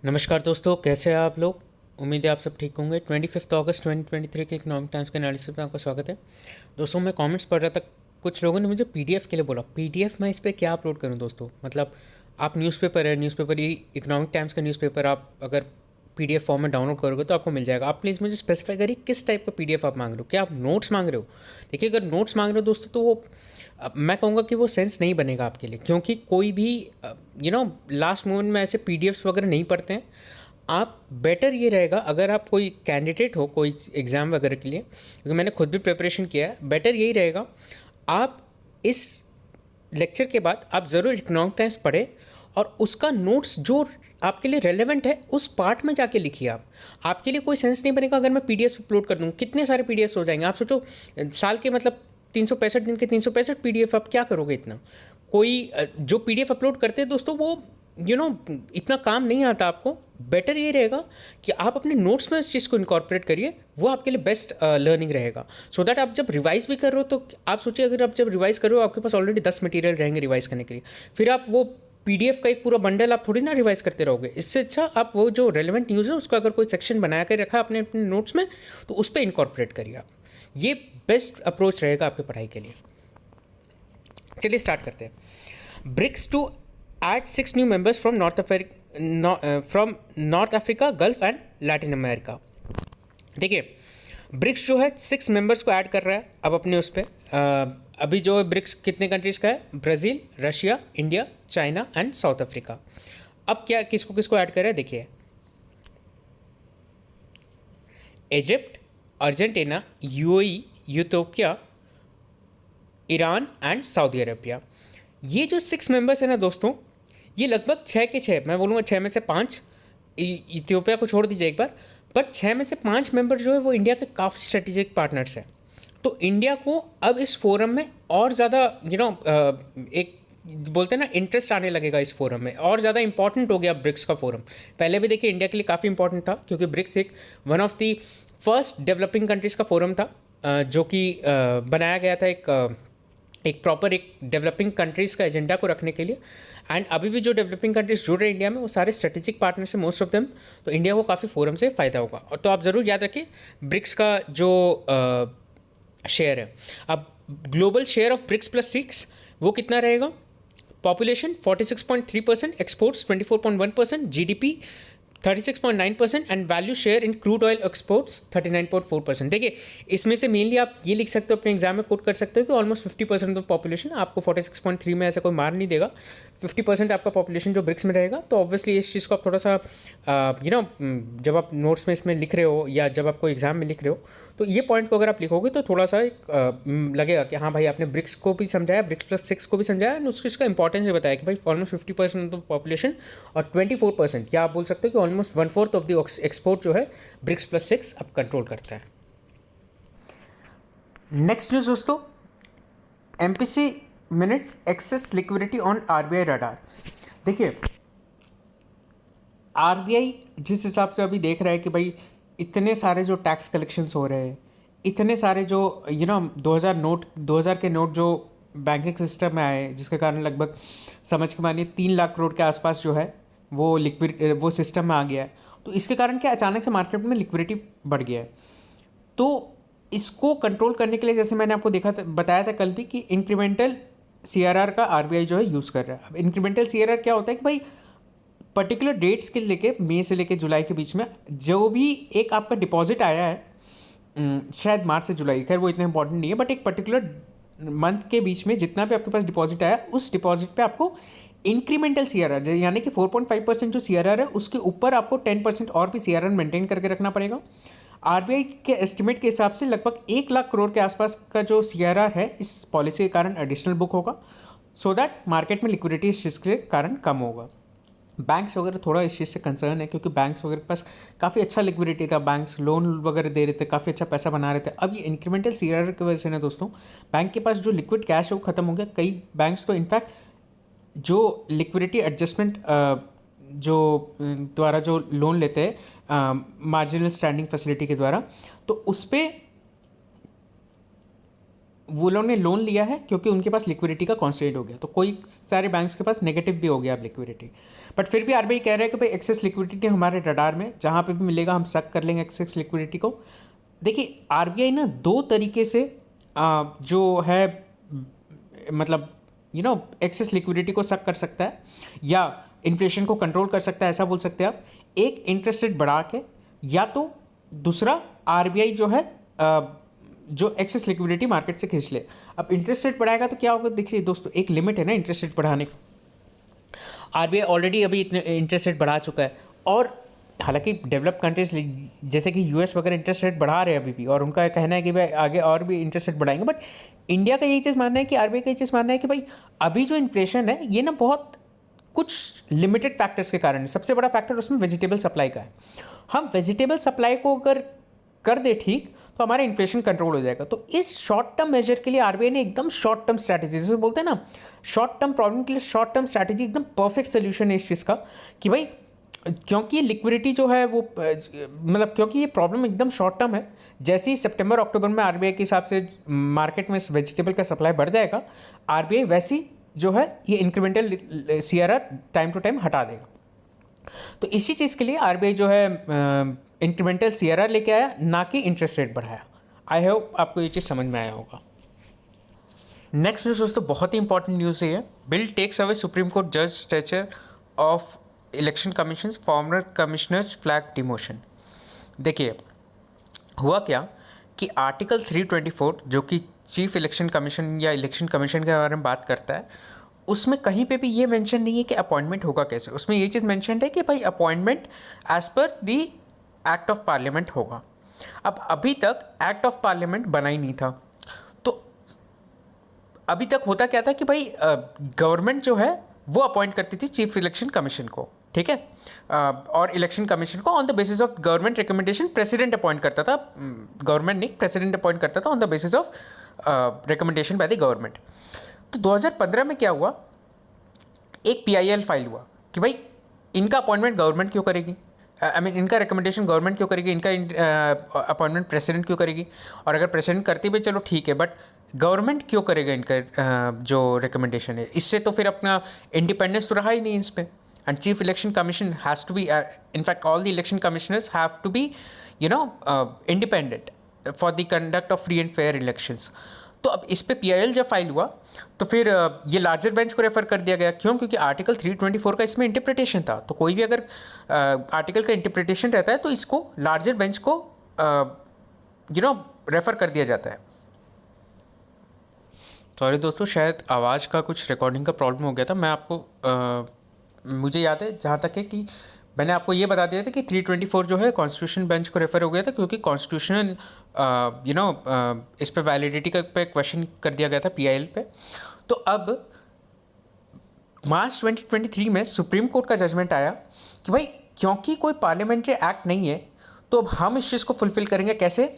नमस्कार दोस्तों, कैसे हैं आप लोग। उम्मीद है आप सब ठीक होंगे। 25 अगस्त 2023 के इकोनॉमिक टाइम्स के एनालिसिस में आपका स्वागत है। दोस्तों, मैं कमेंट्स पढ़ रहा था, कुछ लोगों ने मुझे पीडीएफ के लिए बोला। पीडीएफ मैं इस पर क्या अपलोड करूं दोस्तों। मतलब आप न्यूज़पेपर है, न्यूज़पेपर ये इकोनॉमिक टाइम्स का न्यूज़पेपर आप अगर पीडीएफ फॉर्म में डाउनलोड करोगे तो आपको मिल जाएगा। आप प्लीज़ मुझे स्पेसिफाई करिए किस टाइप का पीडीएफ आप मांग रहे हो। क्या आप नोट्स मांग रहे हो? देखिए, अगर नोट्स मांग रहे हो दोस्तों तो वो मैं कहूँगा कि वो सेंस नहीं बनेगा आपके लिए, क्योंकि कोई भी लास्ट मोमेंट में ऐसे पीडीएफ्स वगैरह नहीं पढ़ते हैं। आप बेटर ये रहेगा, अगर आप कोई कैंडिडेट हो कोई एग्ज़ाम वगैरह के लिए, क्योंकि मैंने खुद भी प्रिपरेशन किया है, बेटर यही रहेगा आप इस लेक्चर के बाद आप ज़रूर इकोनॉमिक टाइम्स पढ़ें और उसका नोट्स जो आपके लिए रेलेवेंट है उस पार्ट में जाके लिखिए। आप आपके लिए कोई सेंस नहीं बनेगा अगर मैं पीडीएफ अपलोड कर दूँ। कितने सारे पीडीएफ हो जाएंगे आप सोचो। साल के मतलब 365 दिन के 365 पीडीएफ आप क्या करोगे इतना। कोई जो पीडीएफ अपलोड करते हैं दोस्तों वो इतना काम नहीं आता आपको। बेटर ये रहेगा कि आप अपने नोट्स में इस चीज़ को इनकॉर्पोरेट करिए, वो आपके लिए बेस्ट लर्निंग रहेगा। सो दैट आप जब रिवाइज भी कर रहे हो तो आप सोचिए, अगर आप जब रिवाइज कर रहे हो आपके पास ऑलरेडी 10 मटेरियल रहेंगे रिवाइज करने के लिए, फिर आप वो पीडीएफ का एक पूरा बंडल आप थोड़ी ना रिवाइज करते रहोगे। इससे अच्छा आप वो जो रेलेवेंट न्यूज़ है उसका अगर कोई सेक्शन बना कर रखा है अपने अपने नोट्स में तो उस पर इनकॉर्पोरेट करिए आप। ये बेस्ट अप्रोच रहेगा आपकी पढ़ाई के लिए। चलिए स्टार्ट करते हैं। BRICS to add 6 new members from North Africa, Gulf and Latin America. देखिए, ब्रिक्स जो है 6 मेंबर्स को ऐड कर रहा है अब अपने उस पर। अभी जो ब्रिक्स कितने कंट्रीज़ का है? Brazil, Russia, India, China and south Africa. अब क्या किसको किसको ऐड कर रहा है देखिए। Egypt, Argentina, UAE, Ethiopia, Iran and Saudi Arabia. ये जो 6 मेंबर्स हैं ना दोस्तों, ये लगभग 6 के 6, मैं बोलूँगा 6 में से 5, इथियोपिया को छोड़ दीजिए एक बार, बट 6 में से 5 मेंबर जो है वो इंडिया के काफ़ी स्ट्रेटेजिक पार्टनर्स हैं। तो इंडिया को अब इस फोरम में और ज़्यादा एक बोलते हैं ना इंटरेस्ट आने लगेगा इस फोरम में, और ज़्यादा इंपॉर्टेंट हो गया ब्रिक्स का फोरम। पहले भी देखिए इंडिया के लिए काफ़ी इंपॉर्टेंट था, क्योंकि ब्रिक्स एक one of the first developing countries का फोरम था, जो कि बनाया गया था एक प्रॉपर एक डेवलपिंग कंट्रीज़ का एजेंडा को रखने के लिए। एंड अभी भी जो डेवलपिंग कंट्रीज जुड़ रहे हैं इंडिया में वो सारे स्ट्रेटेजिक पार्टनर्स हैं मोस्ट ऑफ देम। तो इंडिया को काफ़ी फोरम से फ़ायदा होगा। और तो आप ज़रूर याद रखिए ब्रिक्स का जो शेयर है, अब global share of BRICS plus 6 वो कितना रहेगा? Population 46.3%, exports 24.1%, GDP 36.9% and value share in crude oil exports 39.4%। देखिए, इसमें से मेनली आप ये लिख सकते हो, अपने एग्जाम में कोट कर सकते हो कि ऑलमोस्ट 50% ऑफ पॉपुलेशन, आपको 46.3 में ऐसा कोई मार नहीं देगा। 50% आपका पॉपुलेशन जो ब्रिक्स में रहेगा। तो ऑब्वियसली इस चीज़ को आप थोड़ा सा जब आप नोट्स में इसमें लिख रहे हो या जब आप कोई एग्जाम में लिख रहे हो तो ये पॉइंट को अगर आप लिखोगे तो थोड़ा सा लगेगा कि हाँ भाई आपने ब्रिक्स को भी समझाया, ब्रिक्स प्लस 6 को भी समझाया, एंड उसको इसका इंपॉर्टेंस भी बताया कि भाई ऑलमोस्ट 50% ऑफ पॉपुलेशन और 24%, या आप बोल सकते हो कि ऑलमोस्ट 1/4 ऑफ द एक्सपोर्ट जो है ब्रिक्स प्लस 6 अब कंट्रोल करता है। नेक्स्ट न्यूज़ दोस्तों, MPC minutes access liquidity on RBI radar. देखिए, आरबीआई जिस हिसाब से अभी देख रहा है कि भाई इतने सारे जो टैक्स कलेक्शंस हो रहे हैं, इतने सारे जो 2000 के नोट जो बैंकिंग सिस्टम में आए, जिसके कारण लगभग समझ के मानिए 3 लाख करोड़ के आसपास जो है वो सिस्टम में आ गया है। तो इसके कारण क्या अचानक से मार्केट में लिक्विडिटी बढ़ गया है। तो इसको कंट्रोल करने के लिए, जैसे मैंने आपको बताया था कल भी, कि इंक्रीमेंटल सीआरआर का आरबीआई जो है यूज़ कर रहा है। अब इंक्रीमेंटल सीआरआर क्या होता है कि भाई पर्टिकुलर डेट्स के लेके मई से लेके जुलाई के बीच में जो भी एक आपका डिपॉजिट आया है, शायद मार्च से जुलाई, खैर वो इतना इंपॉर्टेंट नहीं है, बट एक पर्टिकुलर मंथ के बीच में जितना भी आपके पास डिपॉजिट आया उस डिपॉजिट पे आपको इंक्रीमेंटल सीआरआर यानी कि 4.5% जो सीआरआर है उसके ऊपर आपको 10% और भी सीआरआर मेंटेन करके रखना पड़ेगा। आरबीआई के एस्टिमेट के हिसाब से लगभग 1 लाख करोड़ के आसपास का जो सीआरआर है इस पॉलिसी के कारण एडिशनल बुक होगा, सो दैट मार्केट में लिक्विडिटी इस चीज़ के कारण कम होगा। बैंक्स वगैरह थोड़ा इस चीज़ से कंसर्न है, क्योंकि बैंक्स वगैरह के पास काफ़ी अच्छा लिक्विडिटी था, बैंक्स लोन वगैरह दे रहे थे, काफ़ी अच्छा पैसा बना रहे थे। अब ये इंक्रीमेंटल सीआरआर की वजह से ना दोस्तों, बैंक के पास जो लिक्विड कैश है वो खत्म हो गया। कई बैंक्स तो इनफैक्ट जो लिक्विडिटी एडजस्टमेंट जो द्वारा जो लोन लेते हैं मार्जिनल स्टैंडिंग फैसिलिटी के द्वारा, तो उस पर वो लोगों ने लोन लिया है क्योंकि उनके पास लिक्विडिटी का कॉन्स्टेंट हो गया, तो कोई सारे बैंक्स के पास नेगेटिव भी हो गया अब लिक्विडिटी। बट फिर भी आरबीआई कह रहा है कि भाई एक्सेस लिक्विडिटी हमारे रडार में, जहाँ पे भी मिलेगा हम सक कर लेंगे एक्सेस लिक्विडिटी को। देखिए आरबीआई ना दो तरीके से जो है मतलब एक्सेस लिक्विडिटी को सक कर सकता है या इन्फ्लेशन को कंट्रोल कर सकता है, ऐसा बोल सकते हैं आप। एक इंटरेस्ट रेट बढ़ा के, या तो दूसरा आरबीआई जो है जो एक्सेस लिक्विडिटी मार्केट से खींच ले। अब इंटरेस्ट रेट बढ़ाएगा तो क्या होगा, देखिए दोस्तों एक लिमिट है ना इंटरेस्ट रेट बढ़ाने की। आरबीआई ऑलरेडी अभी इतने इंटरेस्ट रेट बढ़ा चुका है, और हालांकि डेवलप कंट्रीज जैसे कि यूएस वगैरह इंटरेस्ट रेट बढ़ा रहे हैं अभी भी, और उनका कहना है कि भाई आगे और भी इंटरेस्ट रेट बढ़ाएंगे। बट इंडिया का यही चीज़ मानना है कि आरबीआई का ये चीज़ मानना है कि भाई अभी जो इन्फ्लेशन है ये ना बहुत कुछ लिमिटेड फैक्टर्स के कारण है। सबसे बड़ा फैक्टर उसमें वेजिटेबल सप्लाई का है। हम वेजिटेबल सप्लाई को अगर कर दे ठीक, तो हमारा इन्फ्लेशन कंट्रोल हो जाएगा। तो इस शॉर्ट टर्म मेजर के लिए आरबीआई ने एकदम शॉर्ट टर्म स्ट्रैटेजी, जैसे बोलते हैं ना शॉर्ट टर्म प्रॉब्लम के लिए शॉर्ट टर्म स्ट्रैटेजी, एकदम परफेक्ट सोल्यूशन है इस चीज़ का कि भाई क्योंकि लिक्विडिटी जो है वो मतलब क्योंकि ये प्रॉब्लम एकदम शॉर्ट टर्म है। जैसे ही सितंबर अक्टूबर में आरबीआई के हिसाब से मार्केट में वेजिटेबल का सप्लाई बढ़ जाएगा, आरबीआई वैसी जो है ये incremental CRR time to time हटा देगा। तो इसी चीज़ के लिए आरबीआई जो है इंक्रीमेंटल सीआरआर लेके आया, ना कि इंटरेस्ट रेट बढ़ाया। आई होप आपको ये चीज़ समझ में आया होगा। नेक्स्ट न्यूज़ दोस्तों बहुत ही इंपॉर्टेंट न्यूज़ है। Bill takes away supreme court जज stature of election commission former commissioners flag demotion. देखिए हुआ क्या कि आर्टिकल 324 जो कि चीफ इलेक्शन कमीशन या इलेक्शन कमीशन के बारे में बात करता है, उसमें कहीं पे भी ये मेंशन नहीं है कि अपॉइंटमेंट होगा कैसे। उसमें ये चीज़ मेंशन है कि भाई appointment as per the act of parliament होगा। अब अभी तक एक्ट ऑफ पार्लियामेंट बना ही नहीं था, तो अभी तक होता क्या था कि भाई गवर्नमेंट जो है वो अपॉइंट करती थी चीफ इलेक्शन कमीशन को, ठीक है, और इलेक्शन कमीशन को on the basis of government recommendation president appoint करता था। गवर्नमेंट नहीं, प्रेसिडेंट अपॉइंट करता था on the basis of recommendation by the government. तो 2015 में क्या हुआ, एक पीआईएल फाइल हुआ कि भाई इनका अपॉइंटमेंट गवर्नमेंट क्यों करेगी, आई मीन इनका रिकमेंडेशन गवर्नमेंट क्यों करेगी, इनका अपॉइंटमेंट प्रेसिडेंट क्यों करेगी। और अगर प्रेसिडेंट करती भी चलो ठीक है, बट गवर्नमेंट क्यों करेगा इनका जो रिकमेंडेशन है। इससे तो फिर अपना इंडिपेंडेंस तो रहा ही नहीं इस पर। And chief election commission has to be, in fact all the election commissioners have to be independent for the conduct of free and fair elections. तो अब इस पे पीआईएल जब फाइल हुआ तो फिर ये लार्जर बेंच को रेफर कर दिया गया। क्यों? क्योंकि आर्टिकल 324 का इसमें इंटरप्रिटेशन था। तो कोई भी अगर आर्टिकल का इंटरप्रिटेशन रहता है तो इसको लार्जर बेंच को रेफर कर दिया जाता है। सॉरी दोस्तों, शायद आवाज़ का कुछ रिकॉर्डिंग का प्रॉब्लम हो गया था। मैं आपको मुझे याद है जहाँ तक है कि मैंने आपको ये बता दिया था कि 324 जो है कॉन्स्टिट्यूशन बेंच को रेफर हो गया था, क्योंकि कॉन्स्टिट्यूशनल इस पे वैलिडिटी का पे क्वेश्चन कर दिया गया था पीआईएल पे। तो अब मार्च 2023 में सुप्रीम कोर्ट का जजमेंट आया कि भाई क्योंकि कोई पार्लियामेंट्री एक्ट नहीं है, तो अब हम इस चीज़ को फुलफिल करेंगे कैसे।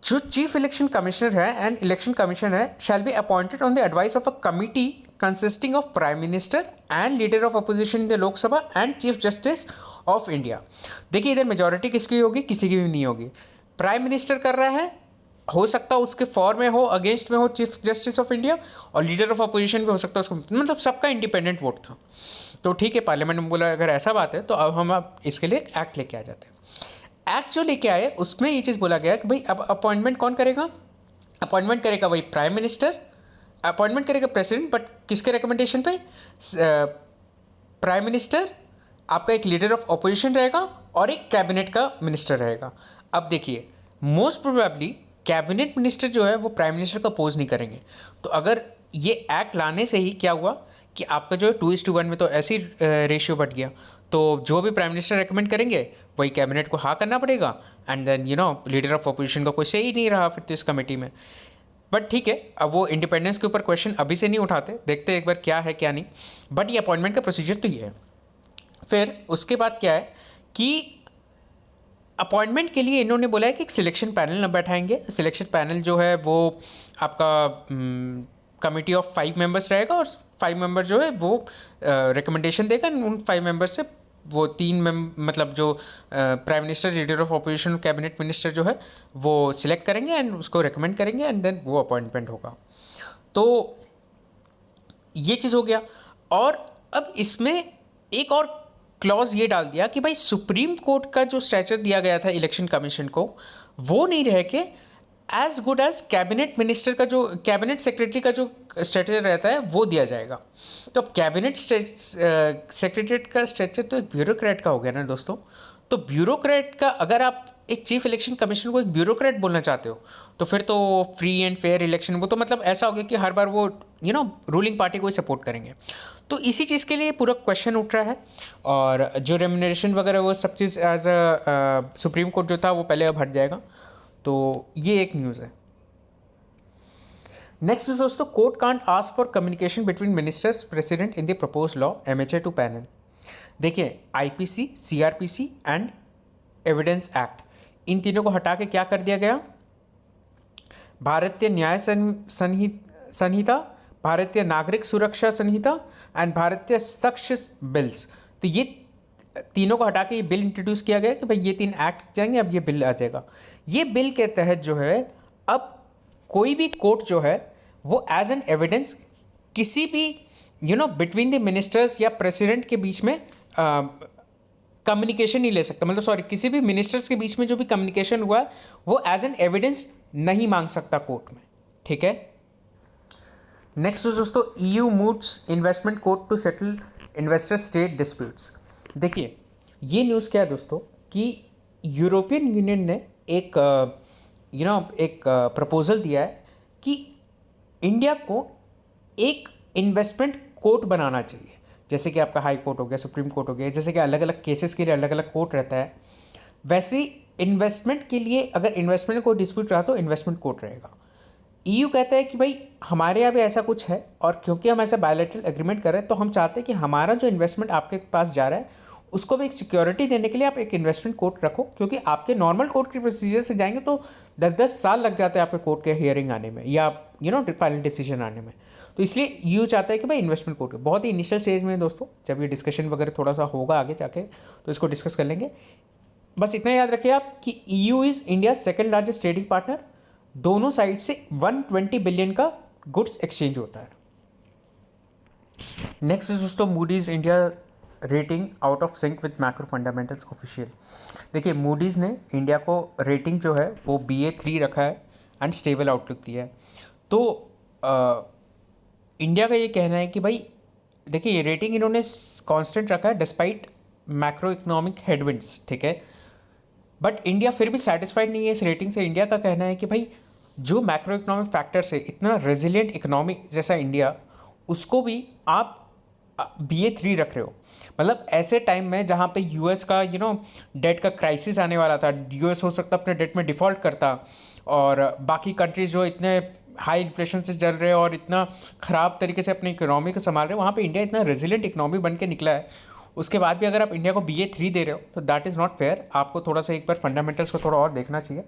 जो चीफ इलेक्शन कमिश्नर है एंड इलेक्शन कमीशन है shall be appointed on the advice of a committee consisting of Prime Minister and Leader of Opposition in the Lok Sabha and Chief Justice of India। देखिए इधर majority किसकी होगी, किसी की भी नहीं होगी। प्राइम मिनिस्टर कर रहा है, हो सकता है उसके फॉर में हो, अगेंस्ट में हो चीफ जस्टिस ऑफ इंडिया, और लीडर ऑफ अपोजिशन भी हो सकता है उसको, मतलब सबका इंडिपेंडेंट वोट था। तो ठीक है, पार्लियामेंट में बोला अगर ऐसा बात है तो अब हम इसके लिए एक्ट लेके आ जाते हैं। एक्ट जो लेके आए उसमें ये चीज़ बोला गया कि भाई अब अपॉइंटमेंट कौन करेगा, अपॉइंटमेंट करेगा वही प्राइम मिनिस्टर, अपॉइंटमेंट करेगा प्रेसिडेंट, बट किसके रिकमेंडेशन पे, प्राइम मिनिस्टर, आपका एक लीडर ऑफ ऑपोजिशन रहेगा और एक कैबिनेट का मिनिस्टर रहेगा। अब देखिए मोस्ट प्रोबेबली कैबिनेट मिनिस्टर जो है वो प्राइम मिनिस्टर को अपोज नहीं करेंगे। तो अगर ये एक्ट लाने से ही क्या हुआ कि आपका जो है 2:1 में तो ऐसी रेशियो बढ़ गया, तो जो भी प्राइम मिनिस्टर रेकमेंड करेंगे वही कैबिनेट को हाँ करना पड़ेगा, and then leader of opposition का कोई सही ही नहीं रहा फिर तो इस कमेटी में। बट ठीक है, अब वो इंडिपेंडेंस के ऊपर क्वेश्चन अभी से नहीं उठाते, देखते हैं एक बार क्या है क्या नहीं। बट ये अपॉइंटमेंट का प्रोसीजर तो ये है। फिर उसके बाद क्या है कि अपॉइंटमेंट के लिए इन्होंने बोला है कि एक सिलेक्शन पैनल न बैठाएंगे। सिलेक्शन पैनल जो है वो आपका कमिटी ऑफ 5 मेंबर्स रहेगा, और 5 मेंबर जो है वो रिकमेंडेशन देगा, उन 5 मेंबर से वो मतलब जो prime minister, leader of opposition, cabinet minister जो है वो सिलेक्ट करेंगे एंड उसको रिकमेंड करेंगे एंड देन वो अपॉइंटमेंट होगा। तो ये चीज़ हो गया। और अब इसमें एक और क्लॉज ये डाल दिया कि भाई सुप्रीम कोर्ट का जो स्टैचर दिया गया था इलेक्शन कमीशन को, वो नहीं रह के as good as cabinet minister का जो कैबिनेट सेक्रेटरी का जो स्ट्रेचर रहता है वो दिया जाएगा। तो अब कैबिनेट सेक्रेटरीट का स्ट्रेचर तो एक ब्यूरोक्रेट का हो गया ना दोस्तों। तो ब्यूरोक्रेट का अगर आप एक चीफ इलेक्शन कमीशन को एक ब्यूरोक्रेट बोलना चाहते हो तो फिर तो फ्री एंड फेयर इलेक्शन, वो तो मतलब ऐसा हो गया कि हर बार वो रूलिंग पार्टी को ही सपोर्ट करेंगे। तो इसी चीज़ के लिए पूरा क्वेश्चन उठ रहा है। और जो रेम्यूनरेशन वगैरह वो सब चीज़ एज अ सुप्रीम कोर्ट जो था वो पहले अब हट जाएगा। तो ये एक न्यूज़ है। नेक्स्ट दोस्तों, court can't ask for communication between ministers president in the propose law MHA to panel. देखिए IPC, CRPC and evidence act, इन तीनों को हटा के क्या कर दिया गया, भारतीय न्याय संहिता, भारतीय नागरिक सुरक्षा संहिता एंड भारतीय साक्ष्य बिल्स। तो ये तीनों को हटा के ये बिल इंट्रोड्यूस किया गया कि भाई ये 3 एक्ट जाएंगे, अब ये बिल आ जाएगा। ये बिल के तहत जो है अब कोई भी कोर्ट जो है वो एज एन एविडेंस किसी भी बिटवीन द मिनिस्टर्स या प्रेसिडेंट के बीच में कम्युनिकेशन नहीं ले सकता। मतलब सॉरी, किसी भी मिनिस्टर्स के बीच में जो भी कम्युनिकेशन हुआ है वो एज एन एविडेंस नहीं मांग सकता कोर्ट में। ठीक है। नेक्स्ट दोस्तों, EU moves investment court to settle investor state disputes. देखिए ये न्यूज़ क्या है दोस्तों कि यूरोपियन यूनियन ने एक प्रपोजल दिया है कि इंडिया को एक इन्वेस्टमेंट कोर्ट बनाना चाहिए। जैसे कि आपका हाई कोर्ट हो गया, सुप्रीम कोर्ट हो गया, जैसे कि अलग अलग केसेस के लिए अलग अलग कोर्ट रहता है, वैसे इन्वेस्टमेंट के लिए अगर इन्वेस्टमेंट को डिस्प्यूट रहा तो इन्वेस्टमेंट कोर्ट रहेगा। EU कहता है कि भाई हमारे यहाँ भी ऐसा कुछ है और क्योंकि हम ऐसा बायलैटरल एग्रीमेंट कर रहे हैं तो हम चाहते हैं कि हमारा जो इन्वेस्टमेंट आपके पास जा रहा है उसको भी एक सिक्योरिटी देने के लिए आप एक इन्वेस्टमेंट कोर्ट रखो, क्योंकि आपके नॉर्मल कोर्ट के प्रोसीजर से जाएंगे तो 10-10 साल लग जाते हैं आपके कोर्ट के हियरिंग आने में या फाइनल डिसीजन आने में। तो इसलिए EU चाहता है कि भाई इन्वेस्टमेंट कोर्ट, बहुत ही इनिशियल स्टेज में दोस्तों, जब ये डिस्कशन वगैरह थोड़ा सा होगा आगे जाके तो इसको डिस्कस कर लेंगे। बस इतना याद रखिए आप कि EU is India second largest trading partner. दोनों साइड से 120 बिलियन का गुड्स एक्सचेंज होता है। नेक्स्ट दोस्तों, Moody's India rating out of sync with macro fundamentals official. देखिए मूडीज़ ने इंडिया को रेटिंग जो है वो BA3 रखा है एंड स्टेबल आउटलुक दिया है। तो इंडिया का ये कहना है कि भाई देखिए ये रेटिंग इन्होंने कांस्टेंट रखा है डिस्पाइट मैक्रो इकोनॉमिक हेडविंड्स। ठीक है, बट इंडिया फिर भी सेटिस्फाइड नहीं है इस रेटिंग से। इंडिया का कहना है कि भाई जो मैक्रो इकोनॉमिक फैक्टर्स है, इतना रेजिलियंट इकोनॉमी जैसा इंडिया, उसको भी आप BA3 रख रहे हो। मतलब ऐसे टाइम में जहाँ पे US का डेट का क्राइसिस आने वाला था, US हो सकता अपने डेट में डिफ़ॉल्ट करता और बाकी कंट्रीज जो इतने हाई इन्फ्लेशन से चल रहे हैं और इतना ख़राब तरीके से अपनी इकोनॉमी को संभाल रहे हैं, वहाँ पे इंडिया इतना रेजिलियंट इकोनॉमी बन के निकला है। उसके बाद भी अगर आप इंडिया को BA3 दे रहे हो तो दैट इज़ नॉट फेयर। आपको थोड़ा सा एक बार फंडामेंटल्स को थोड़ा और देखना चाहिए।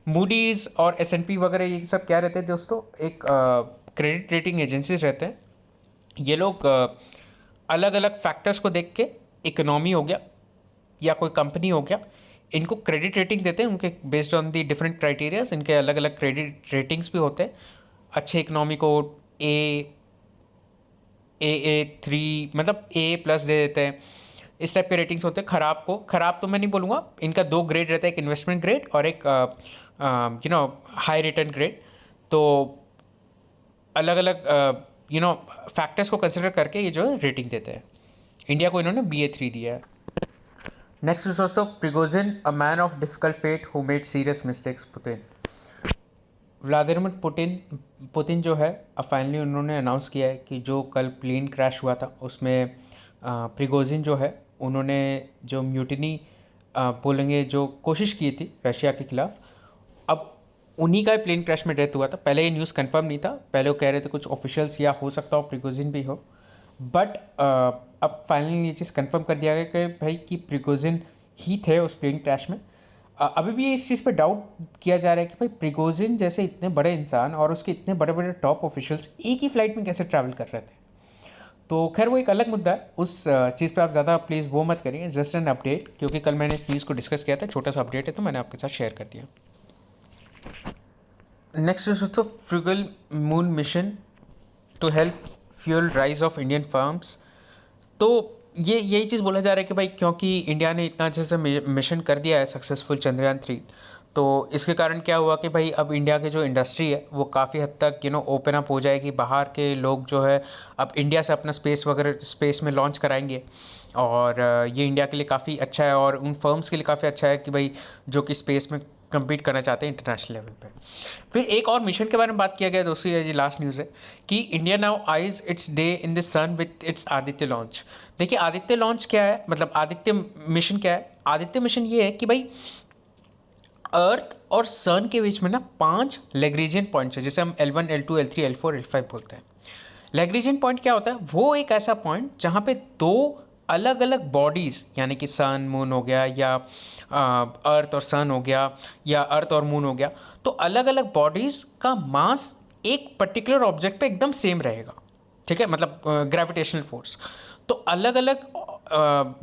मूडीज़ और S&P वगैरह ये सब क्या रहते हैं दोस्तों, एक क्रेडिट रेटिंग एजेंसीज रहते हैं। ये लोग अलग अलग फैक्टर्स को देख के, इकोनॉमी हो गया या कोई कंपनी हो गया, इनको क्रेडिट रेटिंग देते हैं। उनके based on the different criterias इनके अलग अलग क्रेडिट रेटिंग्स भी होते हैं। अच्छे इकोनॉमी को AA3 मतलब A+ दे देते हैं। इस टाइप के रेटिंग्स होते हैं। ख़राब तो मैं नहीं बोलूँगा, इनका 2 ग्रेड रहता है, एक इन्वेस्टमेंट ग्रेड और एक हाई रिटर्न ग्रेड। तो अलग अलग फैक्टर्स को कंसिडर करके ये जो है रेटिंग देते हैं। इंडिया को इन्होंने BA3 दिया है। नेक्स्ट इज दोस्तों, Prigozhin a man of difficult fate who made serious mistakes. Vladimir Putin जो है अब फाइनली उन्होंने अनाउंस किया है कि जो कल प्लेन क्रैश हुआ था उसमें प्रिगोजिन जो है उन्होंने जो म्यूटिनी बोलेंगे जो कोशिश की थी रशिया के खिलाफ, अब उन्हीं का प्लेन क्रैश में डेथ हुआ था। पहले ये न्यूज़ कंफर्म नहीं था, पहले वो कह रहे थे कुछ ऑफिशियल्स या हो सकता हो प्रिगोजिन भी हो, बट अब फाइनली ये चीज़ कंफर्म कर दिया गया कि भाई कि प्रिगोजिन ही थे उस प्लेन क्रैश में। अभी भी इस चीज़ पे डाउट किया जा रहा है कि भाई प्रिगोजिन जैसे इतने बड़े इंसान और उसके इतने बड़े बड़े टॉप ऑफिशियल्स एक ही फ्लाइट में कैसे ट्रैवल कर रहे थे। तो खैर वो एक अलग मुद्दा है, उस चीज़ पे आप ज़्यादा प्लीज़ वो मत करिए, जस्ट एन अपडेट, क्योंकि कल मैंने इस चीज़ को डिस्कस किया था, छोटा सा अपडेट है तो मैंने आपके साथ शेयर कर दिया। नेक्स्ट है दोस्तों frugal moon mission to help fuel rise of Indian farms. तो ये यही चीज़ बोला जा रहा है कि भाई क्योंकि इंडिया ने इतना अच्छे से मिशन कर दिया है सक्सेसफुल चंद्रयान 3, तो इसके कारण क्या हुआ कि भाई अब इंडिया की जो इंडस्ट्री है वो काफ़ी हद तक ओपन अप हो जाएगी, बाहर के लोग जो है अब इंडिया से अपना स्पेस वगैरह स्पेस में लॉन्च कराएंगे, और ये इंडिया के लिए काफ़ी अच्छा है और उन फर्म्स के लिए काफ़ी अच्छा है कि भाई जो कि स्पेस में कम्पीट करना चाहते हैं इंटरनेशनल लेवल पे। फिर एक और मिशन के बारे में बात किया गया दोस्तों, ये लास्ट न्यूज़ है कि India now eyes its day in the sun with its Aditya launch. देखिए आदित्य लॉन्च क्या है, मतलब आदित्य मिशन क्या है। आदित्य मिशन ये है कि भाई अर्थ और सन के बीच में ना 5 लेग्रेजियन पॉइंट्स है, जैसे हम L1 L2 L3 L4 L5 बोलते हैं। लेग्रेजियन पॉइंट क्या होता है, वो एक ऐसा पॉइंट जहाँ पे दो अलग अलग बॉडीज़, यानी कि सन मून हो गया या अर्थ और सन हो गया या अर्थ और मून हो गया, तो अलग अलग बॉडीज़ का मास एक पर्टिकुलर ऑब्जेक्ट पे एकदम सेम रहेगा, ठीक है, मतलब ग्रेविटेशनल फोर्स। तो अलग अलग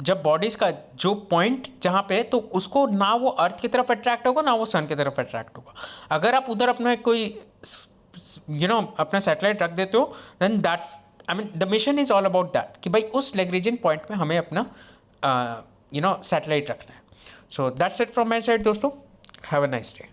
जब बॉडीज़ का जो पॉइंट जहाँ पे, तो उसको ना वो अर्थ की तरफ अट्रैक्ट होगा ना वो सन की तरफ अट्रैक्ट होगा। अगर आप उधर अपना कोई अपना सैटेलाइट रख देते हो, then that's I mean the mission is all about that कि भाई उस लेग्रेजियन पॉइंट में हमें अपना सैटेलाइट रखना है। So that's it from my side दोस्तों, हैव अ नाइस डे।